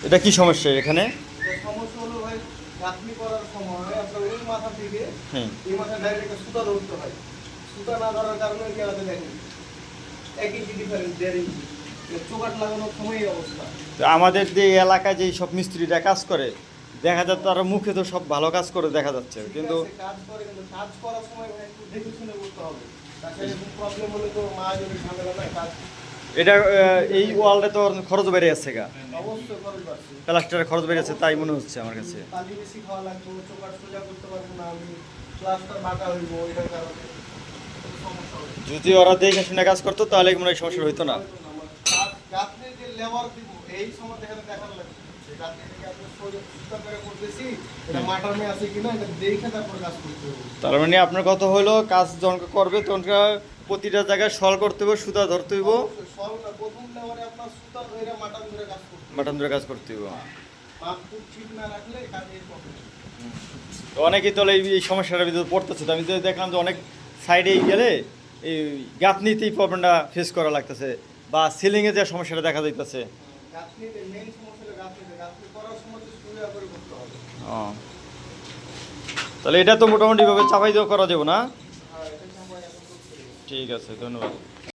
এটা কি সমস্যা এখানে? সমস্যা হলো ভাই, গাঁথনি করার সময় আপনার ওই মাথা থেকে হুম। এই মাথা ডাইরেক্ট একটা সুতা ধরতে হয়। সুতা না ধরার কারণে কি আমাদের দেখেন 1 ইঞ্চি ডিফারেন্স, 1.5 ইঞ্চি চোকাট লাগানোর সময় এই অবস্থা। তো আমাদের যে এলাকায় যেই সব মিস্ত্রিরা কাজ করে দেখা যায় তারা মুখে তো সব ভালো কাজ করে দেখা যাচ্ছে, ঠিক কিন্তু আছে, কাজ করে কিন্তু কাজ করার সময় ভাই একটু দেখে শুনে করতে হবে। তাছাড়া এরকম প্রবলেম হলে তো মা যদি ঝামেলা নাই কাজ এটা এই ওয়ালটা তো খরচ বেড়ে যাচ্ছে গা, অবশ্যই খরচ বাড়ছে। প্লাস্টারের খরচ বেড়ে যাচ্ছে তাই মনে হচ্ছে আমার কাছে। কালি বেশি খাওয়া লাগবে, চোকাট সোজা করতে পারবো না আমি, প্লাস্টার বাঁকা হইব, এটার কারণে একটু সমস্যা হবে। যদি ওরা দেখে শুনে কাজ করতো তাহলে মনে হয় সমস্যা হইতো না। গাঁথনি যে লেবার দিব এই সময় দেখার লাগবে গাঁথনি থেকে আপনি সোজা সুতা করে করতেছি, এটা মাটামে আছে কিনা এটা দেখে তারপর কাজ করতে হবে। তার মানে আপনার কথা হলো কাজ যখন করবে তখন প্রতিটা জায়গায় সল করতে হবে, সুতা ধরতে হইব, অবশ্যই সরকার প্রথম লেবারে আপনার সুতা ধরে মাটাম ধরে কাজ করতে হবে। বাটন ধরে কাজ করতে হইব। মাপ খুব ঠিক না রাখলে কাজের প্রবলেম। তো অনেকেই তো এই সমস্যাটার ভিতরে পড়তেছে। তো আমি তো দেখলাম যে অনেক সাইডে গেলে এই গাঁথনিতেই প্রবলেমটা ফেস করা লাগতেছে, বা সিলিংয়ে যে সমস্যাটা দেখা যাইতেছে। গাঁথনিতে মেইন সমস্যা হলো গাঁথনিতে, গাঁথনি করার সময় তো সুবিধা করে করতে হবে। ও, তাহলে এটা তো মোটামুটিভাবে চাপাই দেওয়া করা যাবে না? হ্যাঁ, এটা সময় এখন করতে হবে। ঠিক আছে, ধন্যবাদ।